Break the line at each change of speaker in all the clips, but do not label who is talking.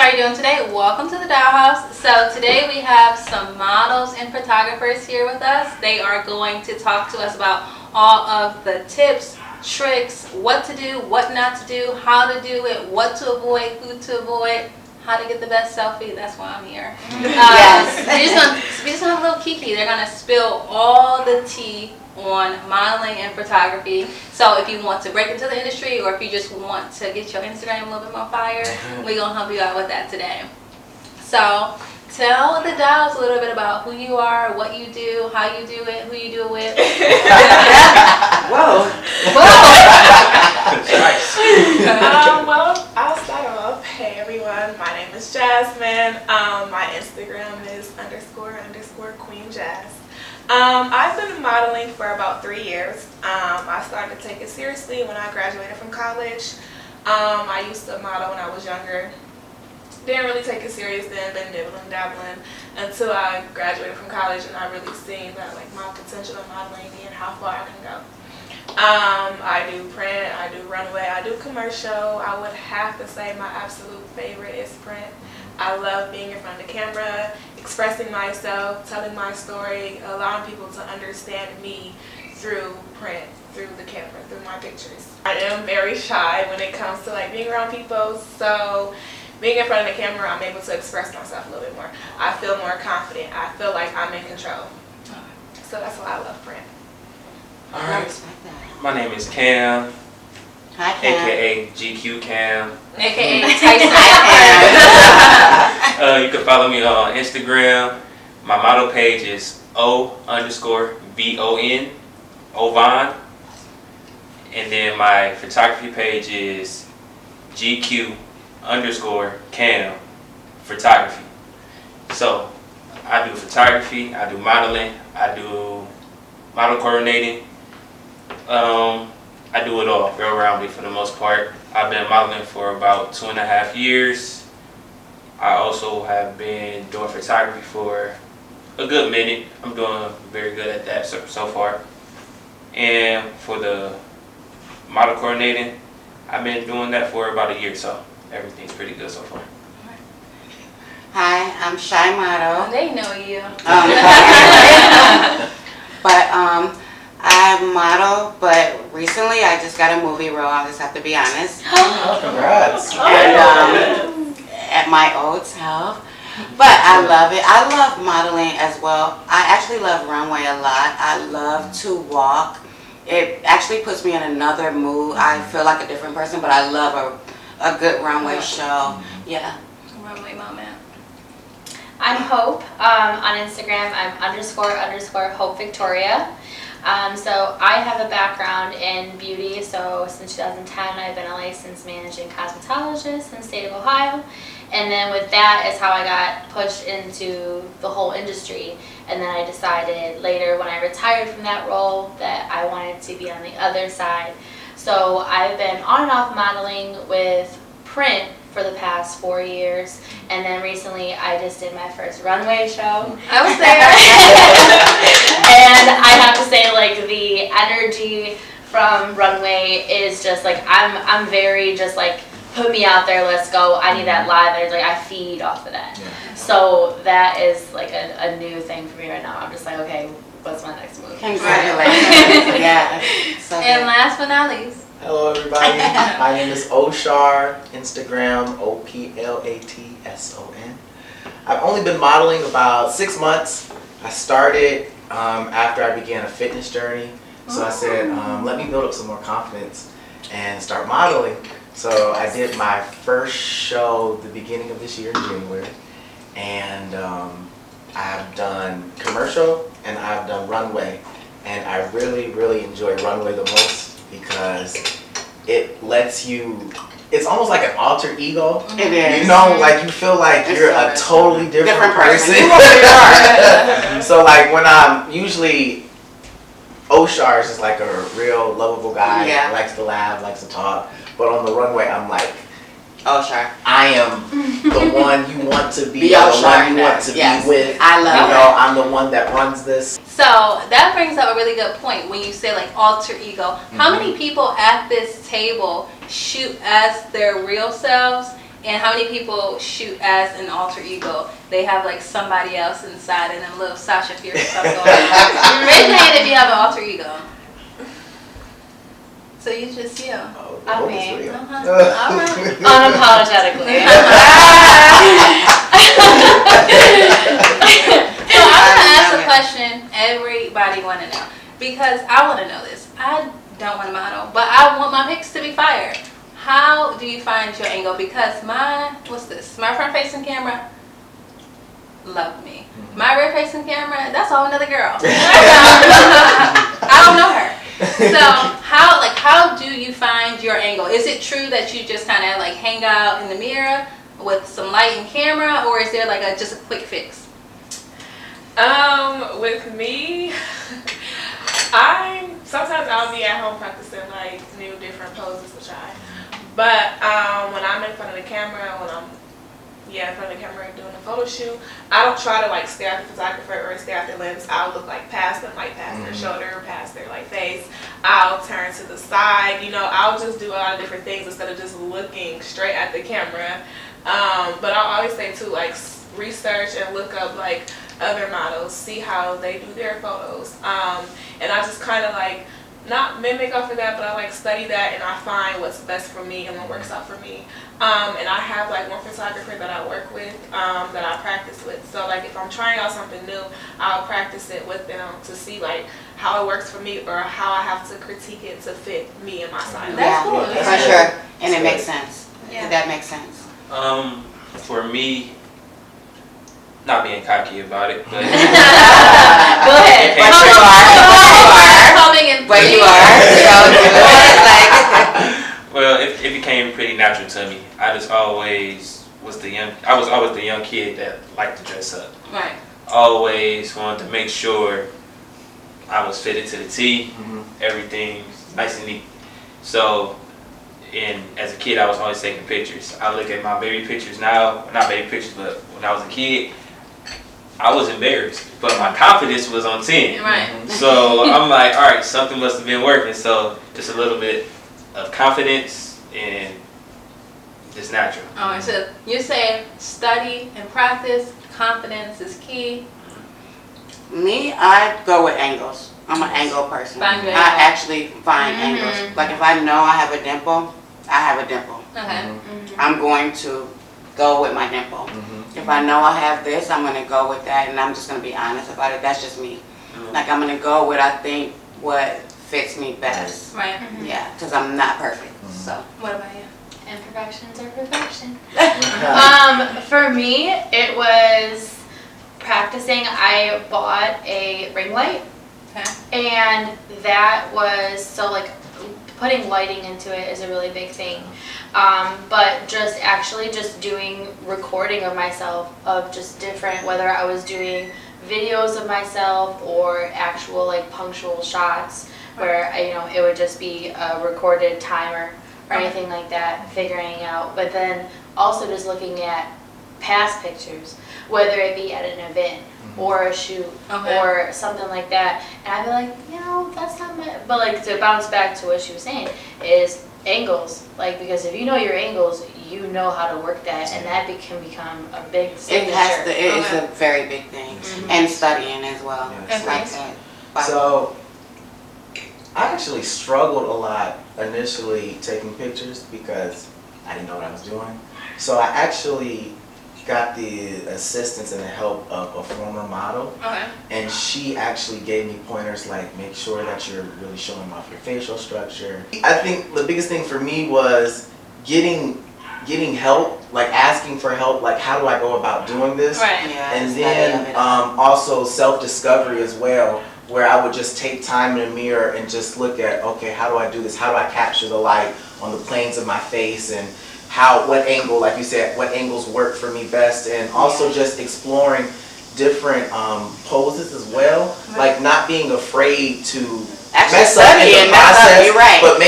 how are you doing today? Welcome to the Dollhouse. So today we have some models and photographers here with us. They are going to talk to us about all of the tips, tricks, what to do, what not to do, how to do it, what to avoid, who to avoid, how to get the best selfie. That's why I'm here.
Yes.
We're just gonna have a little kiki. They're gonna spill all the tea on modeling and photography. So if you want to break into the industry, or if you just want to get your Instagram a little bit more fire, we're gonna help you out with that today. So tell the dolls a little bit about who you are, what you do, how you do it, who you do it with.
Whoa.
Well, I'll start off. Hey everyone, my name is Jasmine. My Instagram is __ Queen Jazz. I've been modeling for about 3 years. I started to take it seriously when I graduated from college. I used to model when I was younger. Didn't really take it serious then, been dibbling, dabbling until I graduated from college, and I really seen that like my potential in modeling and how far I can go. I do print, I do runway, I do commercial. I would have to say my absolute favorite is print. I love being in front of the camera, expressing myself, telling my story, allowing people to understand me through print, through the camera, through my pictures. I am very shy when it comes to like being around people, so being in front of the camera, I'm able to express myself a little bit more. I feel more confident. I feel like I'm in control. So that's why I love print.
Alright, my name is Cam,
Hi, Cam.
aka GQ Cam.
AKA Tyson.
You can follow me on Instagram. My model page is O_VON, Ovon. And then my photography page is GQ_Cam photography. So I do photography, I do modeling, I do model coordinating. I do it all, real roundly for the most part. I've been modeling for about 2.5 years. I also have been doing photography for a good minute. I'm doing very good at that so far. And for the model coordinating, I've been doing that for about a year, so everything's pretty good so far.
Hi, I'm Shy Model.
They know you.
But I model, but recently I just got a movie role. I just have to be honest.
Oh, congrats.
And at my old self. But I love it. I love modeling as well. I actually love runway a lot. I love to walk. It actually puts me in another mood. I feel like a different person, but I love a good runway show. Yeah.
Runway moment.
I'm Hope. On Instagram, I'm __ Hope Victoria. So I have a background in beauty. So since 2010, I've been a licensed managing cosmetologist in the state of Ohio. And then with that is how I got pushed into the whole industry. And then I decided later when I retired from that role that I wanted to be on the other side. So I've been on and off modeling with print for the past 4 years, and then recently I just did my first runway show.
I was there.
And I have to say, like, the energy from runway is just like, I'm very just like, put me out there, let's go. I need that live energy. Like, I feed off of that. So that is like a new thing for me right now. I'm just like, okay, what's my next move?
Congratulations. Yeah. So
And last but not least.
Hello, everybody. My name is Oshar. Instagram OPLATSON. I've only been modeling about 6 months. I started after I began a fitness journey. So I said, let me build up some more confidence and start modeling. So I did my first show the beginning of this year in January. And I've done commercial and I've done runway. And I really, really enjoy runway the most because it lets you, it's almost like an alter ego.
it is.
You know, like you feel like
It's
you're
so
a
good.
totally different person.
You really are.
So like when I'm usually, Oshar is just like a real lovable guy,
Yeah.
likes to laugh, likes to talk. But on the runway, I'm like,
Oh, sure.
I am the one you want to be,
Be
the
Oshar
one you
in
want
that.
to
Yes.
be with.
I love
You
it.
know, I'm the one that runs this.
So that brings up a really good point when you say like alter ego. How many people at this table shoot as their real selves And how many people shoot as an alter ego? They have like somebody else inside and them little Sasha Fierce stuff going on. Raise your hand if you have an alter ego. So you just, yeah.
Oh,
Okay.
All right.
Unapologetically.
So I'm gonna ask a question everybody want to know, because I want to know this. I don't want to model, but I want my pics to be fire. How do you find your angle? Because my front facing camera, love me. My rear facing camera, that's a whole another girl. I don't know her. So how do you find your angle? Is it true that you just kind of like hang out in the mirror with some light and camera, or is there like just a quick fix?
With me, sometimes I'll be at home practicing like new different poses, but when I'm in front of the camera, in front of the camera doing a photo shoot, I don't try to like stare at the photographer or stare at their lens. I'll look like past them, like past their shoulder, past their like face. I'll turn to the side, I'll just do a lot of different things instead of just looking straight at the camera. But I'll always say too, like research and look up like other models, see how they do their photos. And I just kind of like, not mimic off of that, but I like study that and I find what's best for me and what works out for me. And I have like one photographer that I work with, that I practice with. So like if I'm trying out something new, I'll practice it with them to see like how it works for me or how I have to critique it to fit me and my style.
That's cool.
For sure. And it makes sense.
Yeah.
That makes sense.
For me, not being cocky about it, but
Go ahead.
But you are.
Coming in.
But you are. So do it.
well, it became pretty natural to me. I was always the young kid that liked to dress up.
Right.
Always wanted to make sure I was fitted to the T, everything nice and neat. So, as a kid, I was always taking pictures. I look at my baby pictures now, not baby pictures, but when I was a kid, I was embarrassed, but my confidence was on 10.
Right.
So I'm like, all right, something must have been working. So just a little bit of confidence and just natural.
All right. So you're saying study and practice, confidence is key.
Me, I go with angles. I'm an angle person.
Find your
I
angle.
actually find angles. Like if I know I have a dimple, I have a dimple.
Okay.
I'm going to go with my dimple. If I know I have this, I'm going to go with that, and I'm just going to be honest about it. That's just me. Like I'm going to go with I think what fits me best.
Right.
Yeah, because I'm not perfect. So
What about you?
Imperfections are perfection. For me, it was practicing. I bought a ring light,
Okay.
and that was so like putting lighting into it is a really big thing. But just doing recording of myself of just different, whether I was doing videos of myself or actual like punctual shots where it would just be a recorded timer or anything like that, figuring out. But then also just looking at past pictures, whether it be at an event or a shoot or something like that, and I'd be like, that's not my. But like to bounce back to what she was saying is angles, like because if you know your angles, you know how to work that, and that can become a big signature.
it is a very big thing, and studying as well.
Yes.
Like that.
So I actually struggled a lot initially taking pictures because I didn't know what I was doing. So I actually got the assistance and the help of a former model, and she actually gave me pointers like make sure that you're really showing off your facial structure. I think the biggest thing for me was getting help, like asking for help, like how do I go about doing this?
Right.
Yeah,
And
study
then
of it.
also self-discovery as well, where I would just take time in the mirror and just look at, okay, how do I do this? How do I capture the light on the planes of my face, and what angle, like you said, what angles work for me best, and also just exploring different poses as well, like not being afraid to
Actually
mess up in
studying,
the
that's
process,
you're right.
but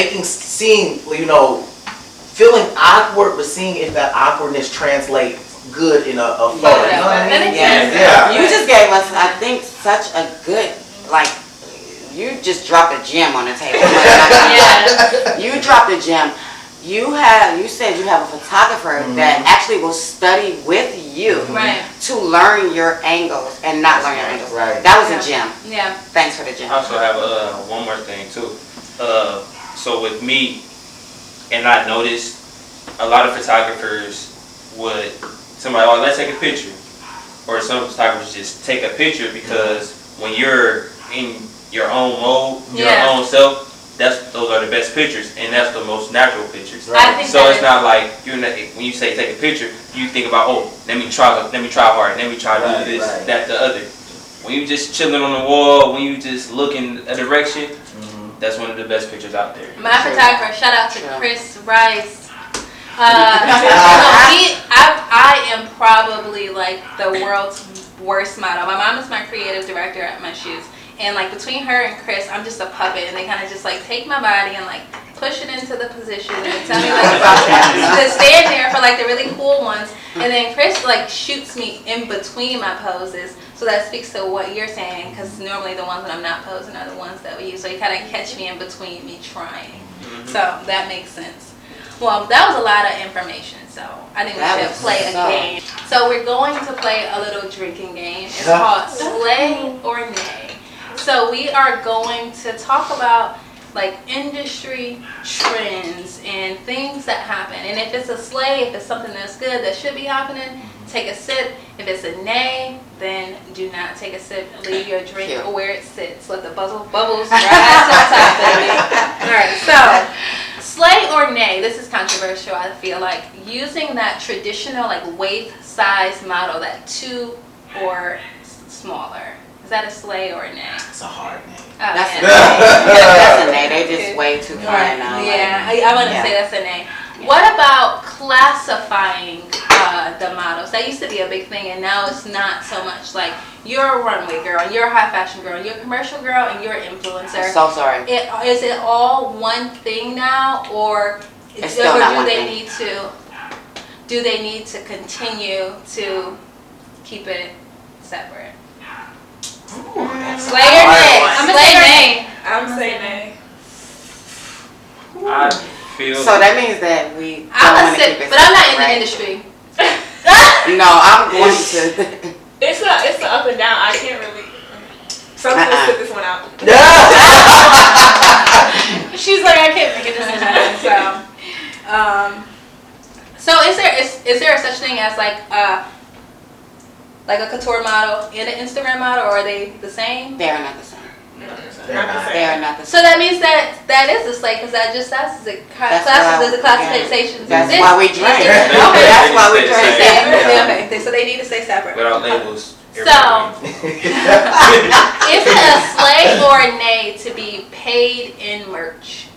feeling awkward, but seeing if that awkwardness translates good in a photo.
Yeah,
You know what I
that
mean?
makes
sense.
Yeah.
You just gave us, I think, such a good, like, you just dropped a gem on the table.
Yeah.
You dropped a gem. you said you have a photographer that actually will study with you to learn your angles and not learn your angles.
Right.
That was a gem.
Yeah.
Thanks for the gem.
I also have one more thing too. So with me, and I noticed a lot of photographers would somebody, oh, let's take a picture, or some photographers just take a picture because when you're in your own mode, your own self, those are the best pictures, and that's the most natural pictures.
Right. I think
So it's not like when you say take a picture, you think about, oh, let me try hard, let me try to do this, that, the other. When you just chilling on the wall, when you just look in a direction, that's one of the best pictures out there.
My photographer, shout out to Chris Rice. I am probably like the world's worst model. My mom is my creative director at my shoes. And like between her and Chris, I'm just a puppet, and they kind of just like take my body and like push it into the position and tell me like to stand there for like the really cool ones. And then Chris like shoots me in between my poses, so that speaks to what you're saying, because normally the ones that I'm not posing are the ones that we use. So you kind of catch me in between me trying. So that makes sense. Well, that was a lot of information, so I think we should play a game. So we're going to play a little drinking game. It's called Slay or Nay. So we are going to talk about like industry trends and things that happen. And if it's a slay, if it's something that's good that should be happening, take a sip. If it's a nay, then do not take a sip. Leave your drink where it sits. Let the bubbles rise to the top, baby. All right, so slay or nay. This is controversial, I feel like. Using that traditional like waist size model, that 2 or smaller. Is that a slay or a nay?
It's a hard name.
Oh, that's a nay. That's a nay. They just way too far now.
Yeah, I want to say that's a nay. What about classifying the models? That used to be a big thing, and now it's not so much. Like, you're a runway girl, and you're a high fashion girl, and you're a commercial girl, and you're an influencer.
I'm so sorry.
Is it all one thing now, or
it's still not
do
one
they
thing.
need to? Do they need to continue to keep it separate? Slay or nay? I'm gonna say nay.
I'm saying nay.
I feel.
So that means that we.
I'm a sip, but I'm not in the industry.
No, I'm going to.
It's a up and down. I can't really. Some people sit this one out.
She's like, I can't make a decision. So is there a such thing as like a couture model and an Instagram model, or are they the same?
They are not the same.
They
are not the same.
So that means that is a slay, because that just that's the classification.
That's why we drink.
Okay,
that's why we drink.
Okay, so they need to stay separate.
Without labels.
So, is it a slay or a nay to be paid in merch?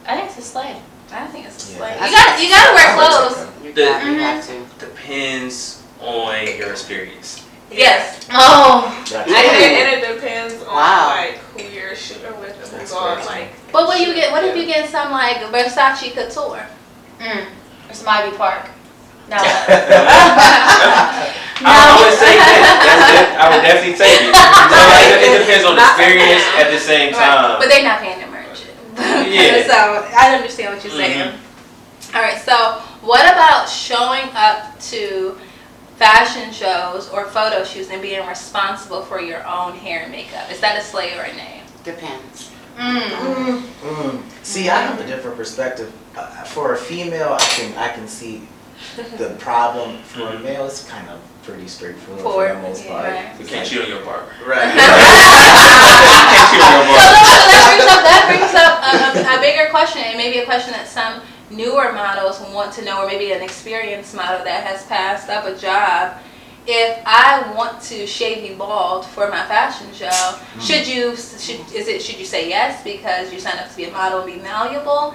I think it's a slay.
I think it's a slay.
Yeah.
You gotta wear clothes.
You have to.
Depends on your experience.
Yes.
Oh.
And it depends on like who you're shooting with and who's on like.
But what you get? What if you get some like Versace couture?
Or some Ivy Park. No.
I would say that. I would definitely take it. So it depends on the experience at the same time.
But they're not paying the merch.
Yeah.
So I understand what you're saying. All right. So what about showing up to fashion shows or photo shoots and being responsible for your own hair and makeup? Is that a slay or a nay?
Depends.
See, I have a different perspective. For a female, I can see the problem. For a male, it's kind of pretty straightforward for the most part.
Right.
We can't cheat on your part.
Right.
So that brings up a bigger question, and maybe a question that some newer models want to know, or maybe an experienced model that has passed up a job. If I want to shave you bald for my fashion show, should you say yes because you signed up to be a model and be malleable,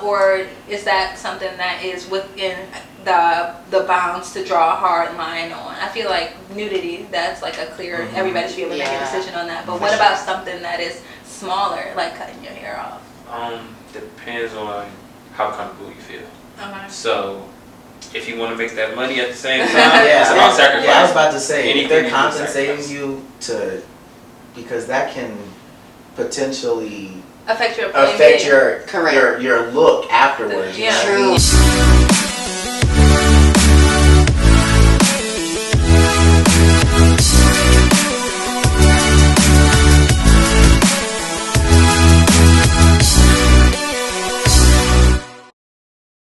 or is that something that is within the bounds to draw a hard line on? I feel like nudity, that's like a clear, everybody should be able to make a decision on that. But what about something that is smaller, like cutting your hair off?
Depends on how comfortable you feel.
Okay.
So if you want to make that money at the same time, it's about sacrifice.
Yeah, I was about to say, if they're
Anything
compensating you because that can potentially
affect your
affect your
Correct.
your look afterwards.
Yeah.
True.